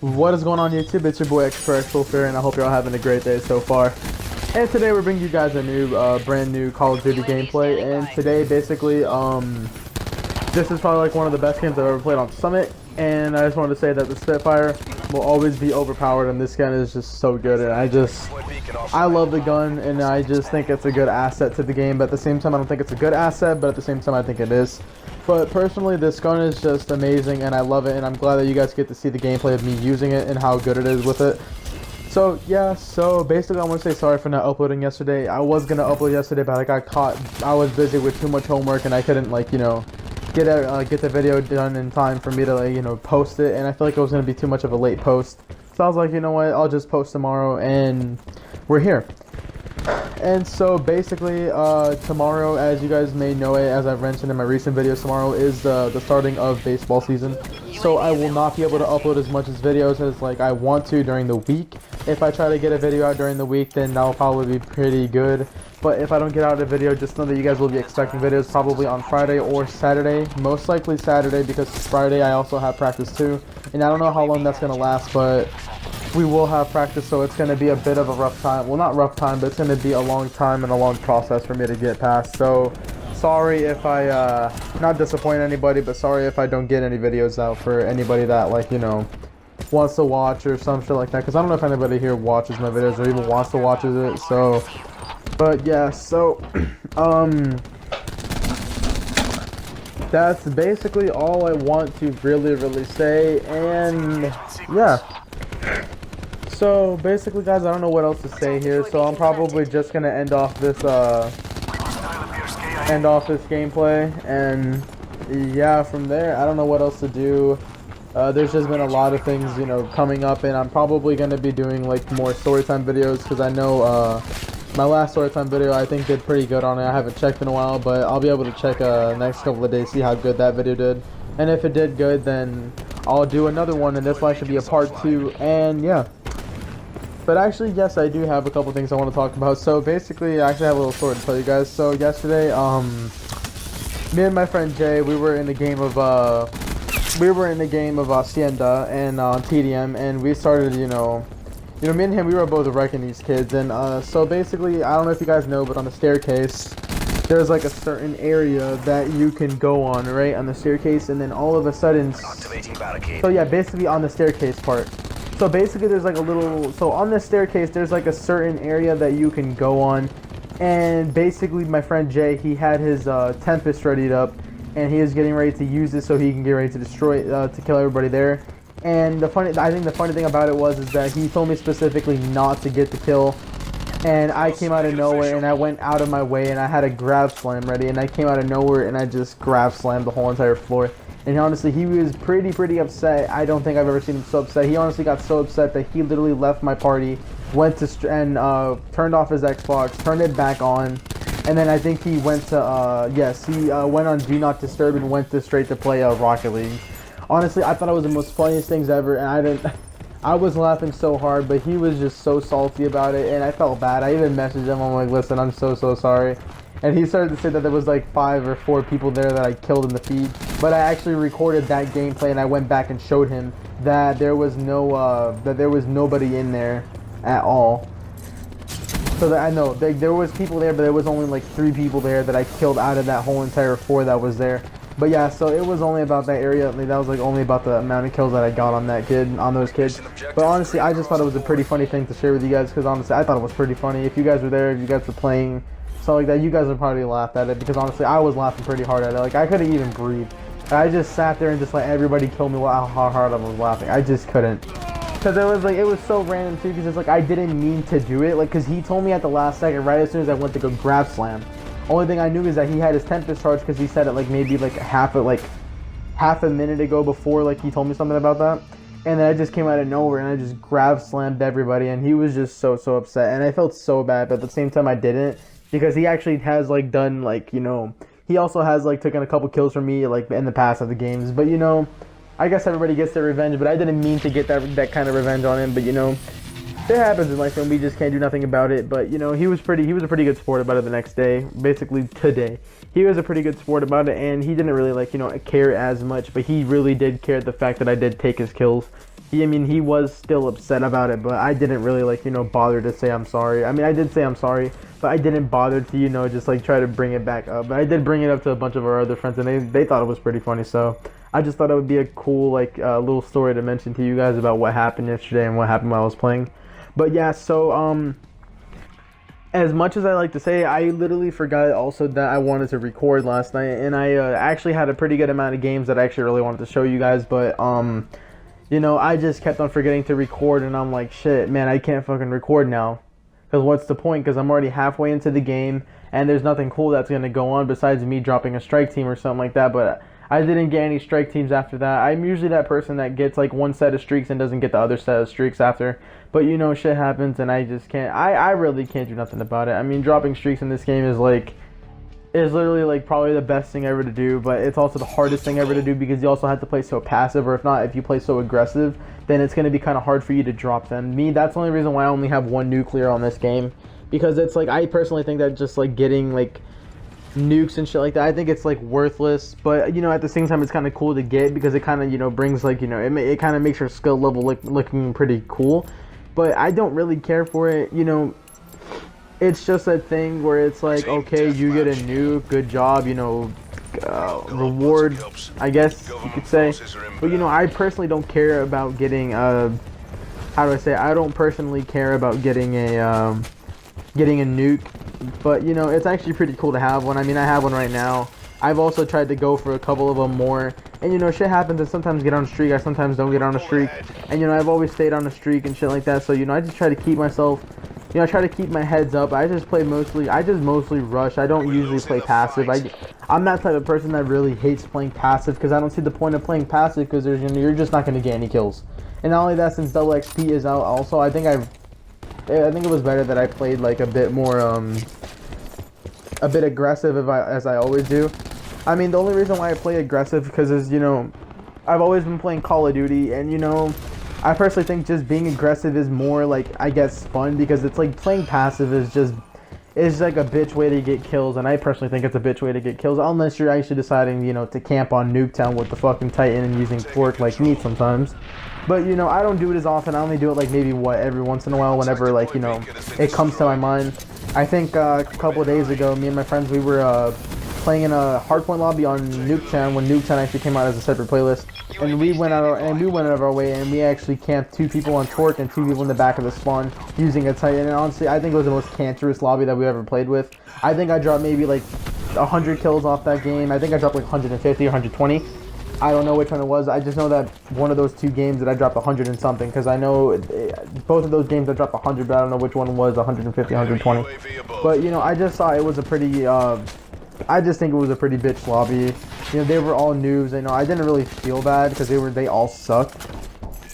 What is going on YouTube? It's your boy Extra and I hope you're all having a great day so far. And today we're bringing you guys a new, brand new Call of Duty gameplay. And today, basically, this is probably like one of the best games I've ever played on Summit. And I just wanted to say that the Spitfire will always be overpowered, and this gun is just so good. And I love the gun, and I just think it's a good asset to the game. But at the same time, I don't think it's a good asset, but at the same time, I think it is. But personally, this gun is just amazing, and I love it, and I'm glad that you guys get to see the gameplay of me using it and how good it is with it. So yeah, so basically I want to say sorry for not uploading yesterday. I was going to upload yesterday, but I got caught. I was busy with too much homework, and I couldn't, like, you know, get the video done in time for me to, like, you know, post it, and I feel like it was going to be too much of a late post. So I was like, you know what, I'll just post tomorrow, and we're here. And so basically, tomorrow, as you guys may know it, as I've mentioned in my recent videos, tomorrow is the starting of baseball season. So I will not be able to upload as much as videos as like I want to during the week. If I try to get a video out during the week, then that'll probably be pretty good. But if I don't get out a video, just know that you guys will be expecting videos probably on Friday or Saturday. Most likely Saturday, because Friday I also have practice too. And I don't know how long that's going to last, but we will have practice, so it's going to be a bit of a rough time. Well, not rough time, but it's going to be a long time and a long process for me to get past. So sorry if I not disappoint anybody, but sorry if I don't get any videos out for anybody that, like, you know, wants to watch or some shit like that, because I don't know if anybody here watches my videos or even wants to watch it. So but yeah, so that's basically all I want to really say. And yeah, so basically, guys, I don't know what else to say here, so I'm probably just gonna end off this gameplay, and yeah, from there I don't know what else to do. There's just been a lot of things, you know, coming up, and I'm probably gonna be doing like more storytime videos, because I know my last storytime video I think did pretty good on it. I haven't checked in a while, but I'll be able to check next couple of days, see how good that video did, and if it did good, then I'll do another one, and this one should be a part 2. And yeah, but actually, yes, I do have a couple things I want to talk about. So basically, I actually have a little story to tell you guys. So yesterday, me and my friend Jay, we were in the game of Hacienda and TDM, and we started, you know, me and him, we were both wrecking these kids. And so basically, I don't know if you guys know, but on the staircase, there's like a certain area that you can go on, right, on the staircase, and then all of a sudden, so yeah, basically on the staircase part. So basically there's like a little, so on the staircase there's like a certain area that you can go on, and basically my friend Jay, he had his Tempest readied up, and he was getting ready to use it so he can get ready to destroy, to kill everybody there. And I think the funny thing about it is that he told me specifically not to get the kill, and I came out of nowhere, and I went out of my way, and I had a grab slam ready, and I came out of nowhere, and I just grab slammed the whole entire floor. And honestly, he was pretty upset. I don't think I've ever seen him so upset. He honestly got so upset that he literally left my party, went to turned off his Xbox, turned it back on, and then I think he went to went on Do Not Disturb and went straight to play Rocket League. Honestly, I thought it was the most funniest things ever, and I was laughing so hard, but he was just so salty about it, and I felt bad. I even messaged him. I'm like, listen, I'm so sorry. And he started to say that there was like 5 or 4 people there that I killed in the feed. But I actually recorded that gameplay, and I went back and showed him that there was nobody in there at all. So that I know there was people there, but there was only like 3 people there that I killed out of that whole entire 4 that was there. But yeah, so it was only about that area. Like, that was like only about the amount of kills that I got on those kids. But honestly, I just thought it was a pretty funny thing to share with you guys, because honestly, I thought it was pretty funny. If you guys were there, if you guys were playing, so like that, you guys would probably laugh at it, because honestly I was laughing pretty hard at it. Like, I couldn't even breathe. I just sat there and just let everybody kill me while how hard I was laughing. I just couldn't, because it was so random too, because it's like I didn't mean to do it, like, because he told me at the last second, right as soon as I went to go grab slam. Only thing I knew is that he had his Tempest charge, because he said it like maybe like half a minute ago before, like he told me something about that. And then I just came out of nowhere, and I just grab slammed everybody, and he was just so upset, and I felt so bad, but at the same time I didn't. Because he actually has, like, done, like, you know, he also has, like, taken a couple kills from me, like, in the past of the games. But, you know, I guess everybody gets their revenge, but I didn't mean to get that kind of revenge on him. But, you know, it happens in life, and we just can't do nothing about it. But, you know, he was a pretty good sport about it the next day, basically today. He was a pretty good sport about it, and he didn't really, like, you know, care as much. But he really did care the fact that I did take his kills. he was still upset about it, but I didn't really like, bother to say I'm sorry. I mean, I did say I'm sorry, but I didn't bother to, just like try to bring it back up. But I did bring it up to a bunch of our other friends, and they thought it was pretty funny. So I just thought it would be a cool like little story to mention to you guys about what happened yesterday and what happened while I was playing. But yeah, so as much as I like to say, I literally forgot also that I wanted to record last night, and I actually had a pretty good amount of games that I actually really wanted to show you guys, but I just kept on forgetting to record, and I'm like, shit, man, I can't fucking record now. Because what's the point? Because I'm already halfway into the game, and there's nothing cool that's going to go on besides me dropping a strike team or something like that, but I didn't get any strike teams after that. I'm usually that person that gets like one set of streaks and doesn't get the other set of streaks after. But shit happens, and I just can't, I really can't do nothing about it. I mean, dropping streaks in this game is literally like probably the best thing ever to do, but it's also the hardest thing ever to do because you also have to play so passive, or if not, if you play so aggressive, then it's going to be kind of hard for you to drop them. That's the only reason why I only have one nuclear on this game, because it's like, I personally think that just like getting like nukes and shit like that, I think it's like worthless, but at the same time it's kind of cool to get because it kind of brings like it kind of makes your skill level looking pretty cool, but I don't really care for it. It's just a thing where it's like, okay, you get a nuke, good job, reward, I guess you could say. But I personally don't care about getting how do I say, I don't personally care about getting a nuke, but it's actually pretty cool to have one. I mean, I have one right now. I've also tried to go for a couple of them more, and shit happens, and sometimes get on a streak, I sometimes don't get on a streak, and I've always stayed on a streak and shit like that. So I just try to keep myself, I try to keep my heads up. I just mostly rush. I don't usually play passive. I'm that type of person that really hates playing passive because I don't see the point of playing passive because you're just not going to get any kills. And not only that, since double XP is out also, I think it was better that I played like a bit more a bit aggressive as I always do. I mean, the only reason why I play aggressive because is I've always been playing Call of Duty, and I personally think just being aggressive is more like, I guess, fun, because it's like playing passive is like a bitch way to get kills, and I personally think it's a bitch way to get kills, unless you're actually deciding, to camp on Nuketown with the fucking Titan and using pork like me sometimes. But, I don't do it as often. I only do it like maybe, every once in a while, whenever, like, it comes to my mind. I think a couple of days ago, me and my friends, we were playing in a hardpoint lobby on Nuketown when Nuketown actually came out as a separate playlist, and we went out of our way, and we actually camped 2 people on Torque and 2 people in the back of the spawn using a Titan. And honestly, I think it was the most cancerous lobby that we ever played with. I think I dropped maybe like 100 kills off that game. I think I dropped like 150 or 120. I don't know which one it was. I just know that one of those 2 games that I dropped 100 and something, because I know both of those games I dropped 100, but I don't know which one was 150, 120. But I just saw it was a pretty I just think it was a pretty bitch lobby. They were all noobs. I didn't really feel bad because they all sucked.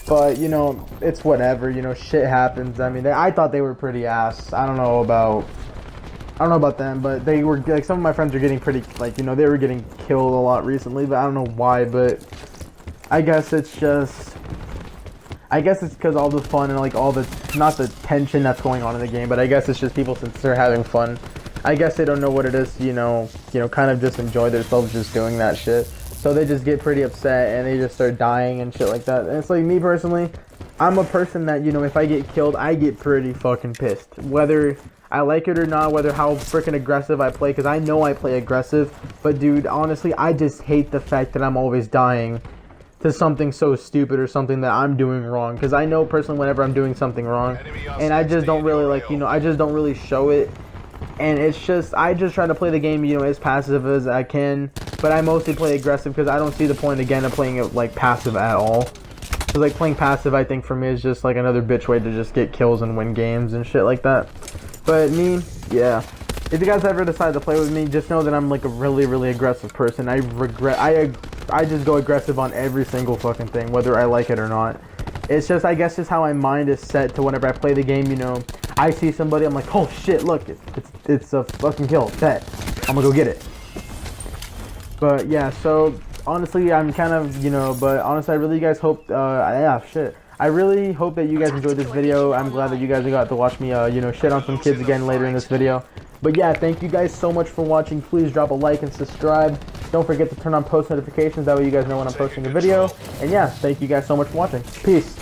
But it's whatever. Shit happens. I mean, I thought they were pretty ass. I don't know about them, but they were like, some of my friends are getting pretty like, they were getting killed a lot recently, but I don't know why. But I guess it's because all the fun and like all the, not the tension that's going on in the game, but I guess it's just people, since they're having fun, I guess they don't know what it is, kind of just enjoy themselves just doing that shit. So they just get pretty upset and they just start dying and shit like that. And it's like, me personally, I'm a person that, if I get killed, I get pretty fucking pissed. Whether I like it or not, whether how freaking aggressive I play, because I know I play aggressive. But dude, honestly, I just hate the fact that I'm always dying to something so stupid or something that I'm doing wrong. Because I know personally whenever I'm doing something wrong, and I just don't really like, I just don't really show it. And it's just, I just try to play the game, as passive as I can. But I mostly play aggressive because I don't see the point, again, of playing it, like, passive at all. Because, like, playing passive, I think, for me, is just, like, another bitch way to just get kills and win games and shit like that. But me, yeah. If you guys ever decide to play with me, just know that I'm, like, a really, really aggressive person. I just go aggressive on every single fucking thing, whether I like it or not. It's just, I guess, just how my mind is set to whenever I play the game, I see somebody, I'm like, oh shit, look, it's a fucking kill, bet, I'm gonna go get it. But yeah, so honestly, I'm kind of, but honestly, I really guys hope, yeah, shit. I really hope that you guys enjoyed this video. I'm glad that you guys got to watch me, shit on some kids again later in this video. But yeah, thank you guys so much for watching. Please drop a like and subscribe. Don't forget to turn on post notifications. That way you guys know when I'm posting a video. And yeah, thank you guys so much for watching. Peace.